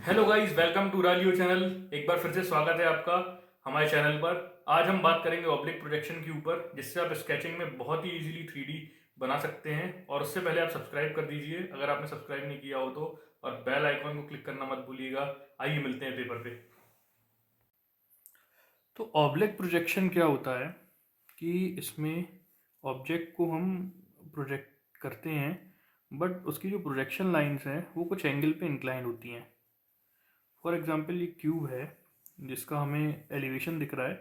Hello guys, welcome to रालियो channel. एक बार फिर से स्वागत है आपका हमारे चैनल पर। आज हम बात करेंगे ऑब्लिक प्रोजेक्शन के ऊपर, जिससे आप स्केचिंग में बहुत ही इजीली 3D बना सकते हैं। और उससे पहले आप सब्सक्राइब कर दीजिए अगर आपने सब्सक्राइब नहीं किया हो तो, और बेल आइकॉन को क्लिक करना मत भूलिएगा। आइए मिलते हैं पेपर पे। तो ऑब्लिक प्रोजेक्शन क्या होता है कि इसमें ऑब्जेक्ट को हम प्रोजेक्ट करते हैं, बट उसकी जो प्रोजेक्शन लाइंस हैं वो कुछ एंगल पे इंक्लाइन होती हैं। फॉर एग्जांपल ये क्यूब है जिसका हमें एलिवेशन दिख रहा है।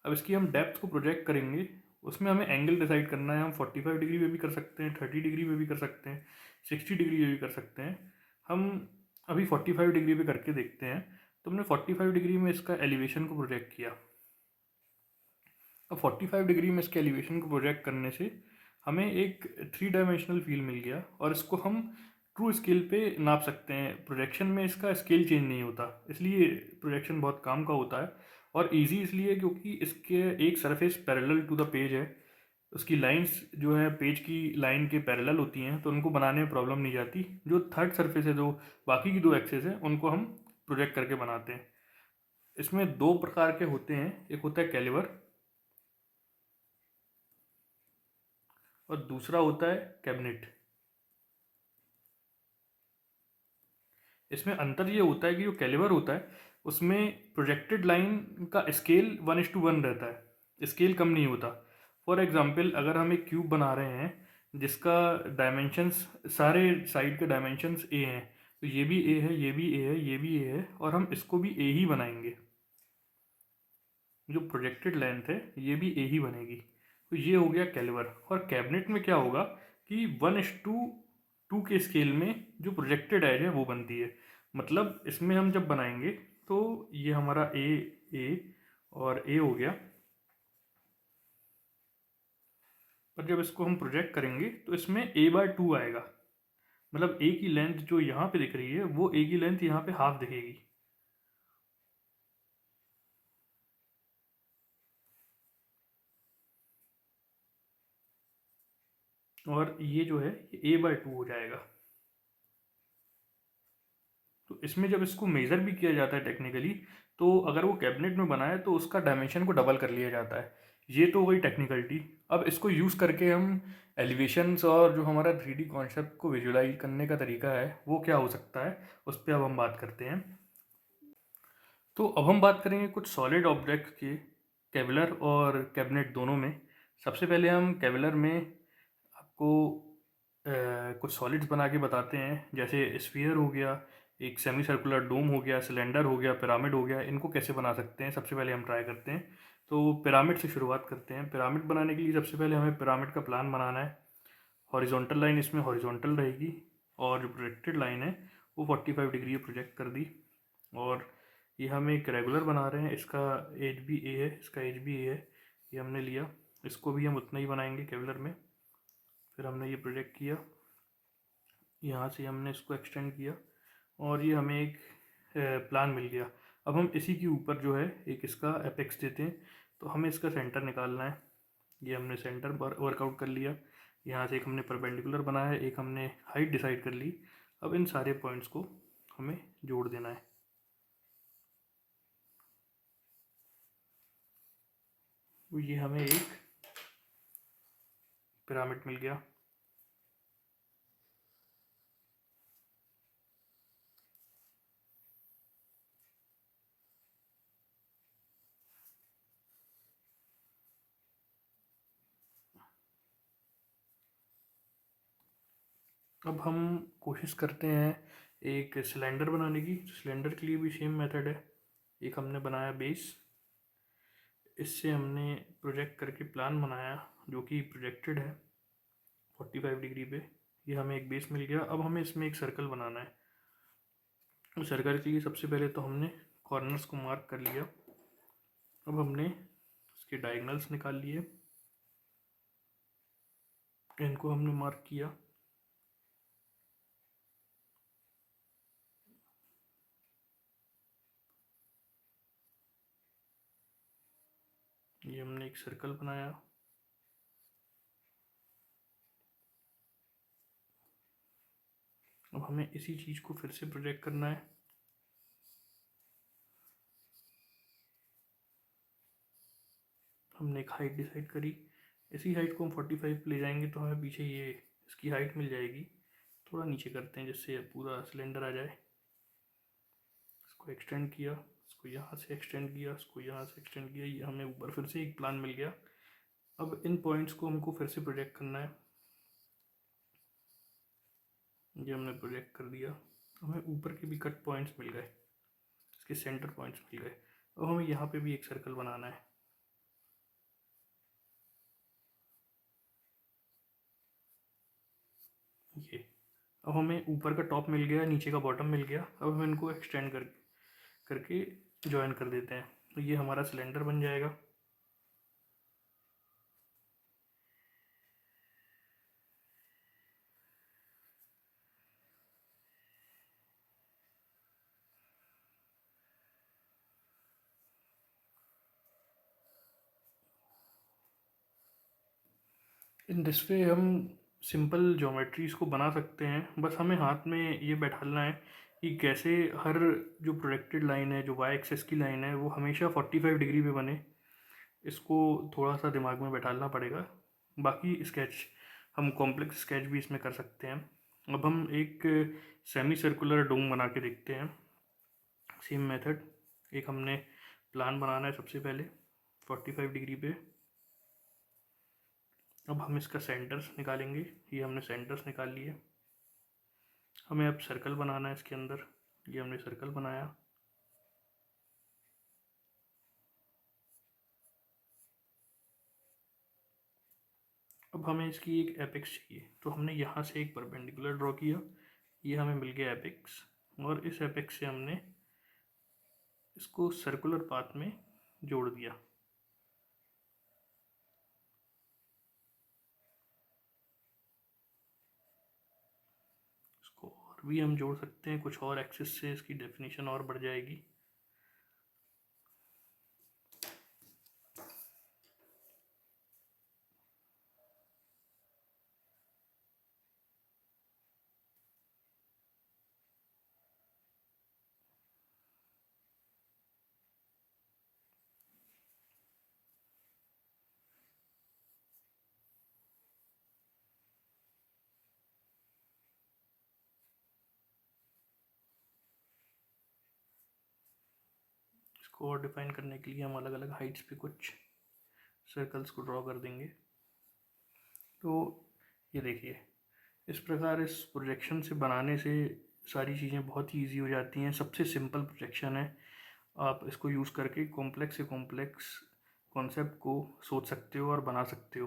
अब इसकी हम डेप्थ को प्रोजेक्ट करेंगे, उसमें हमें एंगल डिसाइड करना है। हम 45 डिग्री में भी कर सकते हैं, 30 डिग्री में भी कर सकते हैं, 60 डिग्री में भी कर सकते हैं। हम अभी 45 डिग्री पे करके देखते हैं। तो हमने 45 डिग्री में इसका एलिवेशन को प्रोजेक्ट किया। अब 45 डिग्री में इसके एलिवेशन को प्रोजेक्ट करने से हमें एक 3 डायमेंशनल फील मिल गया, और इसको हम ट्रू स्केल पे नाप सकते हैं। प्रोजेक्शन में इसका स्केल चेंज नहीं होता, इसलिए प्रोजेक्शन बहुत काम का होता है। और इजी इसलिए क्योंकि इसके एक surface parallel to the page है। उसकी लाइंस जो है पेज की लाइन के पैरेलल होती हैं, तो उनको बनाने में प्रॉब्लम नहीं जाती। जो थर्ड सरफेस है, जो बाकी की दो एक्सेस है, उनको हम प्रोजेक्ट करके बनाते हैं। इसमें दो प्रकार के होते हैं, एक होता है कैलिवर और दूसरा होता है कैबिनेट। इसमें अंतर ये होता है कि जो कैलिवर होता है उसमें प्रोजेक्टेड लाइन का स्केल 1:1 रहता है, स्केल कम नहीं होता। फॉर एग्जांपल, अगर हम एक क्यूब बना रहे हैं जिसका डायमेंशंस, सारे साइड के डायमेंशंस ए हैं, तो ये भी ए है, ये भी ए है, ये भी ए है, और हम इसको भी ए ही बनाएंगे। जो प्रोजेक्टेड लेंथ है ये भी ए ही बनेगी। तो ये हो गया कैलिवर। और कैबिनेट में क्या होगा कि 1:2 के स्केल में जो प्रोजेक्टेड एज है वो बनती है। मतलब इसमें हम जब बनाएंगे तो ये हमारा ए, ए और ए हो गया। पर जब इसको हम प्रोजेक्ट करेंगे तो इसमें a/2 आएगा। मतलब ए की लेंथ जो यहाँ पे दिख रही है वो ए की लेंथ यहाँ पे हाफ दिखेगी। और ये जो है ये a/2 हो जाएगा। तो इसमें जब इसको मेज़र भी किया जाता है टेक्निकली, तो अगर वो कैबिनेट में बना है तो उसका डायमेंशन को डबल कर लिया जाता है। ये तो हो गई टेक्निकलिटी। अब इसको यूज़ करके हम एलिवेशंस और जो हमारा 3D कॉन्सेप्ट को विजुलाइज करने का तरीका है वो क्या हो सकता है, उस पर अब हम बात करते हैं। तो अब हम बात करेंगे कुछ सॉलिड ऑब्जेक्ट के, केवलर और कैबिनेट दोनों में। सबसे पहले हम केवलर में आपको कुछ सॉलिड्स बना के बताते हैं, जैसे स्फीयर हो गया, एक सेमी सर्कुलर डोम हो गया, सिलेंडर हो गया, पिरामिड हो गया। इनको कैसे बना सकते हैं सबसे पहले हम ट्राई करते हैं। तो पिरामिड से शुरुआत करते हैं। पिरामिड बनाने के लिए सबसे पहले हमें पिरामिड का प्लान बनाना है। हॉरिजॉन्टल लाइन इसमें हॉरिजॉन्टल रहेगी, और जो प्रोजेक्टेड लाइन है वो 45 डिग्री प्रोजेक्ट कर दी। और ये हम एक रेगुलर बना रहे हैं, इसका एज भी ए है, इसका एज भी ए है, ये हमने लिया। इसको भी हम उतना ही बनाएंगे केवलर में। फिर हमने ये प्रोजेक्ट किया, यहाँ से हमने इसको एक्सटेंड किया, और ये हमें एक प्लान मिल गया। अब हम इसी के ऊपर जो है एक इसका एपेक्स देते हैं। तो हमें इसका सेंटर निकालना है। ये हमने सेंटर वर्कआउट कर लिया। यहाँ से एक हमने परपेंडिकुलर बनाया है, एक हमने हाइट डिसाइड कर ली। अब इन सारे पॉइंट्स को हमें जोड़ देना है। तो ये हमें एक पिरामिड मिल गया। अब हम कोशिश करते हैं एक सिलेंडर बनाने की। सिलेंडर के लिए भी सेम मेथड है। एक हमने बनाया बेस, इससे हमने प्रोजेक्ट करके प्लान बनाया जो कि प्रोजेक्टेड है 45 डिग्री पे। ये हमें एक बेस मिल गया। अब हमें इसमें एक सर्कल बनाना है। उस सर्कल के लिए सबसे पहले तो हमने कॉर्नर्स को मार्क कर लिया। अब हमने इसके डायगोनल्स निकाल लिए, इनको हमने मार्क किया। ये हमने एक सर्कल बनाया। अब हमें इसी चीज़ को फिर से प्रोजेक्ट करना है। हमने एक हाइट डिसाइड करी। इसी हाइट को हम 45 पे ले जाएंगे तो हमें पीछे ये इसकी हाइट मिल जाएगी। थोड़ा नीचे करते हैं जिससे पूरा सिलेंडर आ जाए। इसको एक्सटेंड किया, इसको यहाँ से एक्सटेंड किया, इसको यहाँ से एक्सटेंड किया, ये हमें ऊपर फिर से एक प्लान मिल गया। अब इन पॉइंट्स को हमको फिर से प्रोजेक्ट करना है। ये हमने प्रोजेक्ट कर दिया। हमें ऊपर के भी कट पॉइंट्स मिल गए, इसके सेंटर पॉइंट्स मिल गए। अब हमें यहाँ पे भी एक सर्कल बनाना है। ये अब हमें ऊपर का टॉप मिल गया, नीचे का बॉटम मिल गया। अब हम इनको एक्सटेंड करके ज्वाइन कर देते हैं तो ये हमारा सिलेंडर बन जाएगा। इन दिस वे हम सिंपल ज्योमेट्रीज को बना सकते हैं। बस हमें हाथ में ये बैठाना है कि कैसे हर जो प्रोजेक्टेड लाइन है, जो वाई एक्सेस की लाइन है, वो हमेशा 45 डिग्री पे बने। इसको थोड़ा सा दिमाग में बैठाना पड़ेगा। बाकी स्केच हम कॉम्प्लेक्स स्केच भी इसमें कर सकते हैं। अब हम एक सेमी सर्कुलर डोम बना के देखते हैं। सेम मेथड, एक हमने प्लान बनाना है सबसे पहले 45 डिग्री पे। अब हम इसका सेंटर्स निकालेंगे। ये हमने सेंटर्स निकाल लिए। हमें अब सर्कल बनाना है इसके अंदर। ये हमने सर्कल बनाया। अब हमें इसकी एक एपेक्स चाहिए तो हमने यहाँ से एक परपेंडिकुलर ड्रॉ किया। ये हमें मिल गया एपेक्स, और इस एपेक्स से हमने इसको सर्कुलर पाथ में जोड़ दिया। इसको और भी हम जोड़ सकते हैं, कुछ और एक्सिस से इसकी डेफिनेशन और बढ़ जाएगी। इसको और डिफाइन करने के लिए हम अलग अलग हाइट्स पे कुछ सर्कल्स को ड्रॉ कर देंगे। तो ये देखिए, इस प्रकार इस प्रोजेक्शन से बनाने से सारी चीज़ें बहुत ही ईजी हो जाती हैं। सबसे सिंपल प्रोजेक्शन है। आप इसको यूज़ करके कॉम्प्लेक्स से कॉम्प्लेक्स कॉन्सेप्ट को सोच सकते हो और बना सकते हो।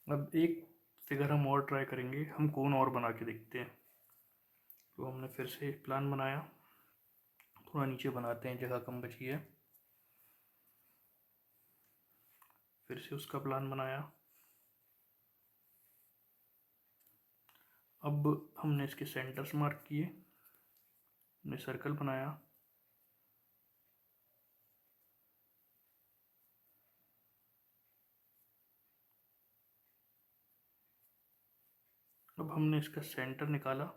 अब एक फिगर हम और ट्राई करेंगे, हम कोन और बना के देखते हैं। तो हमने फिर से प्लान बनाया, थोड़ा नीचे बनाते हैं, जगह कम बची है। फिर से उसका प्लान बनाया। अब हमने इसके सेंटर्स मार्क किए, हमने सर्कल बनाया। अब हमने इसका सेंटर निकाला,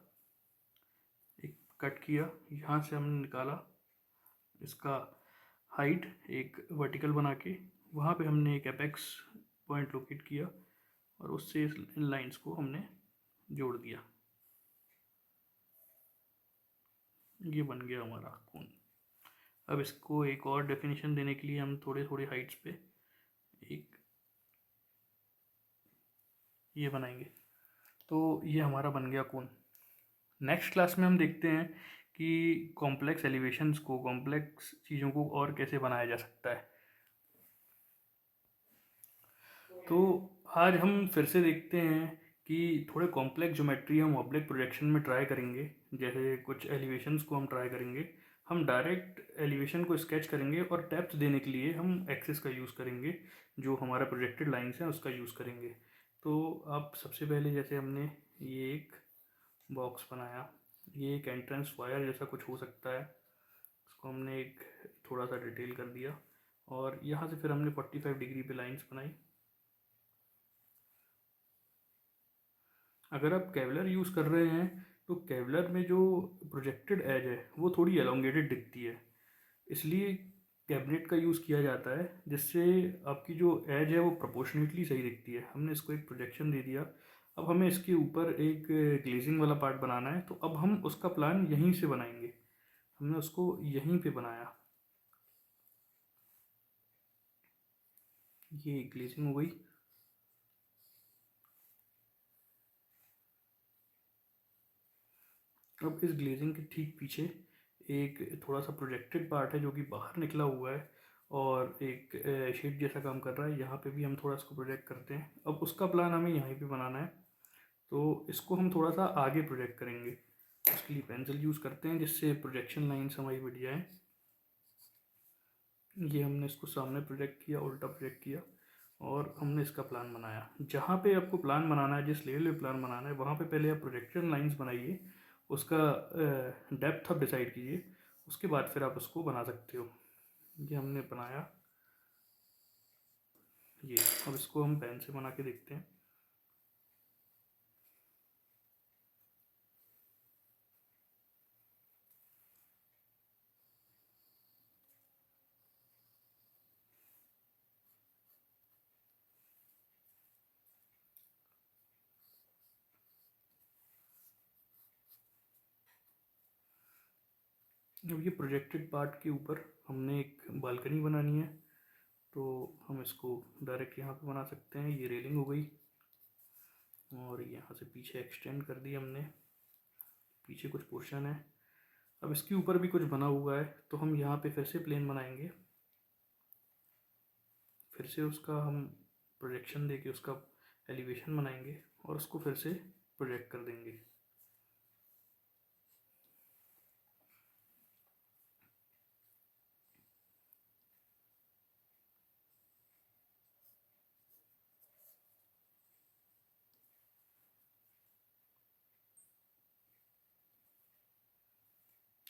एक कट किया, यहाँ से हमने निकाला इसका हाइट एक वर्टिकल बना के, वहाँ पे हमने एक एपेक्स पॉइंट लोकेट किया और उससे इस लाइंस को हमने जोड़ दिया। ये बन गया हमारा कोन। अब इसको एक और डेफिनेशन देने के लिए हम थोड़े थोड़े हाइट्स पे एक ये बनाएंगे। तो ये हमारा बन गया कोन। नेक्स्ट क्लास में हम देखते हैं कि कॉम्प्लेक्स एलिवेशंस को, कॉम्प्लेक्स चीज़ों को और कैसे बनाया जा सकता है। तो आज हम फिर से देखते हैं कि थोड़े कॉम्प्लेक्स ज्योमेट्री हम ऑब्जेक्ट प्रोजेक्शन में ट्राई करेंगे। जैसे कुछ एलिवेशंस को हम ट्राई करेंगे। हम डायरेक्ट एलिवेशन को स्केच करेंगे और डेप्थ देने के लिए हम एक्सिस का यूज़ करेंगे, जो हमारा प्रोजेक्टेड लाइंस हैं उसका यूज़ करेंगे। तो आप सबसे पहले जैसे हमने ये एक बॉक्स बनाया, ये एक एंट्रेंस वायर जैसा कुछ हो सकता है, उसको हमने एक थोड़ा सा डिटेल कर दिया। और यहाँ से फिर हमने 45 डिग्री पे लाइंस बनाई। अगर आप केवलर यूज़ कर रहे हैं तो केवलर में जो प्रोजेक्टेड एज है वो थोड़ी एलोंगेटेड दिखती है, इसलिए कैबिनेट का यूज़ किया जाता है जिससे आपकी जो एज है वो प्रोपोर्शनेटली सही दिखती है। हमने इसको एक प्रोजेक्शन दे दिया। अब हमें इसके ऊपर एक ग्लेजिंग वाला पार्ट बनाना है, तो अब हम उसका प्लान यहीं से बनाएंगे। हमने उसको यहीं पे बनाया। ये ग्लेजिंग हो गई। अब इस ग्लेजिंग के ठीक पीछे एक थोड़ा सा प्रोजेक्टेड पार्ट है जो कि बाहर निकला हुआ है और एक शेड जैसा काम कर रहा है। यहाँ पे भी हम थोड़ा इसको प्रोजेक्ट करते हैं। अब उसका प्लान हमें यहीं पे बनाना है, तो इसको हम थोड़ा सा आगे प्रोजेक्ट करेंगे। उसके लिए पेंसिल यूज़ करते हैं जिससे प्रोजेक्शन लाइन्स हमारी बढ़ जाए। ये हमने इसको सामने प्रोजेक्ट किया, उल्टा प्रोजेक्ट किया और हमने इसका प्लान बनाया। जहाँ पे आपको प्लान बनाना है, जिस लेवल पे प्लान बनाना है, वहाँ पे पहले आप प्रोजेक्शन लाइंस बनाइए, उसका डेप्थ आप डिसाइड कीजिए, उसके बाद फिर आप उसको बना सकते हो। ये हमने बनाया। ये अब इसको हम पेन से बना के देखते हैं। अब ये प्रोजेक्टेड पार्ट के ऊपर हमने एक बालकनी बनानी है, तो हम इसको डायरेक्ट यहाँ पे बना सकते हैं। ये रेलिंग हो गई और यहाँ से पीछे एक्सटेंड कर दी हमने। पीछे कुछ पोर्शन है। अब इसके ऊपर भी कुछ बना हुआ है, तो हम यहाँ पे फिर से प्लेन बनाएंगे। फिर से उसका हम प्रोजेक्शन देके उसका एलिवेशन बनाएंगे और उसको फिर से प्रोजेक्ट कर देंगे।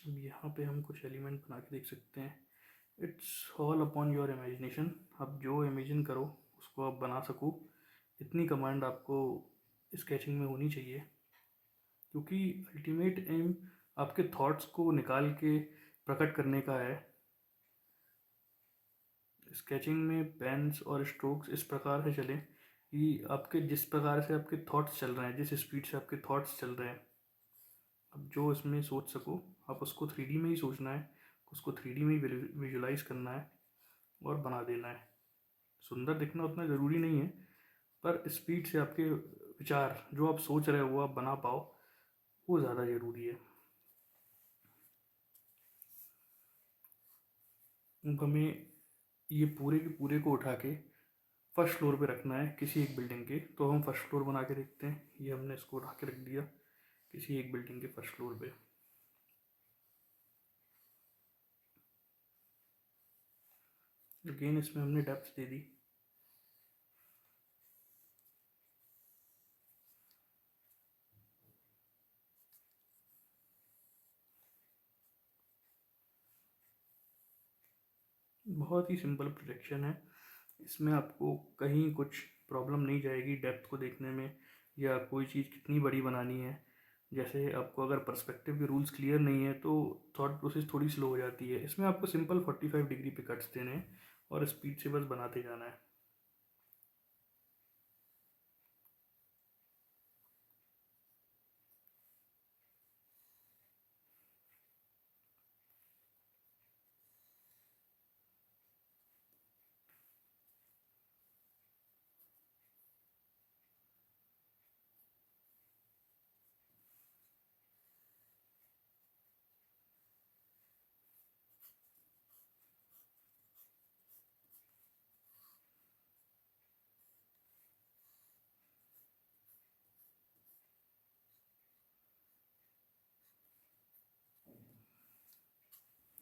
अब यहाँ पे हम कुछ एलिमेंट बना के देख सकते हैं। It's all upon your imagination. आप जो इमेजिन करो उसको आप बना सको, इतनी कमांड आपको स्केचिंग में होनी चाहिए, क्योंकि अल्टीमेट एम आपके थॉट्स को निकाल के प्रकट करने का है। स्केचिंग में पेन्स और स्ट्रोक्स इस प्रकार से चलें कि आपके जिस प्रकार से आपके थॉट्स चल रहे हैं, जिस स्पीड से आपके थॉट्स चल रहे हैं, अब जो इसमें सोच सको आप उसको 3D में ही सोचना है, उसको 3D में ही विजुलाइज करना है और बना देना है। सुंदर दिखना उतना ज़रूरी नहीं है, पर स्पीड से आपके विचार जो आप सोच रहे हो वो आप बना पाओ, वो ज़्यादा ज़रूरी है। हमें ये पूरे के पूरे को उठा के फर्स्ट फ्लोर पे रखना है किसी एक बिल्डिंग के। तो हम फर्स्ट फ्लोर बना के देखते हैं। ये हमने इसको उठा के रख दिया किसी एक बिल्डिंग के फर्स्ट फ्लोर पे। अगेन इसमें हमने डेप्थ दे दी। बहुत ही सिंपल प्रोजेक्शन है, इसमें आपको कहीं कुछ प्रॉब्लम नहीं जाएगी डेप्थ को देखने में, या कोई चीज़ कितनी बड़ी बनानी है। जैसे आपको अगर पर्सपेक्टिव के रूल्स क्लियर नहीं है तो थॉट प्रोसेस थोड़ी स्लो हो जाती है। इसमें आपको सिंपल 45 डिग्री पे कट्स देने हैं और स्पीड से बस बनाते जाना है।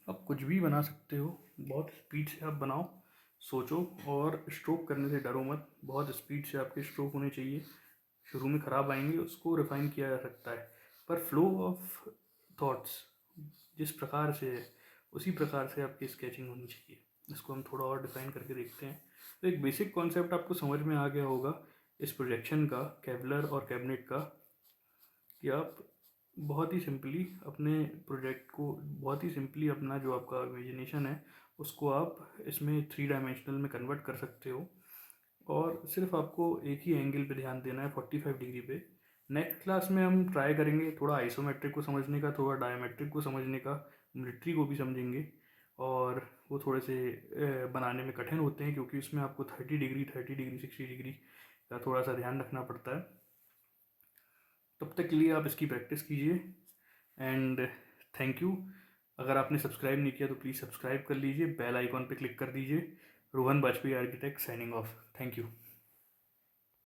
आप कुछ भी बना सकते हो, बहुत स्पीड से आप बनाओ, सोचो, और स्ट्रोक करने से डरो मत। बहुत स्पीड से आपके स्ट्रोक होने चाहिए। शुरू में ख़राब आएंगे, उसको रिफाइन किया जा सकता है, पर फ्लो ऑफ थॉट्स जिस प्रकार से है उसी प्रकार से आपकी स्केचिंग होनी चाहिए। इसको हम थोड़ा और डिफाइन करके देखते हैं। तो एक बेसिक कॉन्सेप्ट आपको समझ में आ गया होगा इस प्रोजेक्शन का, केवलर और कैबिनेट का, कि आप बहुत ही सिंपली अपने प्रोजेक्ट को, बहुत ही सिंपली अपना जो आपका इमेजिनेशन है उसको आप इसमें 3 डायमेंशनल में कन्वर्ट कर सकते हो। और सिर्फ आपको एक ही एंगल पे ध्यान देना है, 45 डिग्री पे। नेक्स्ट क्लास में हम ट्राई करेंगे थोड़ा आइसोमेट्रिक को समझने का, थोड़ा डायमेट्रिक को समझने का, मिलिट्री को भी समझेंगे। और वो थोड़े से बनाने में कठिन होते हैं क्योंकि उसमें आपको 30 डिग्री 60 डिग्री का थोड़ा सा ध्यान रखना पड़ता है। तब तक के लिए आप इसकी प्रैक्टिस कीजिए एंड थैंक यू। अगर आपने सब्सक्राइब नहीं किया तो प्लीज़ सब्सक्राइब कर लीजिए, बेल आइकॉन पे क्लिक कर दीजिए। Rohan Bajpai architect signing off. Thank you.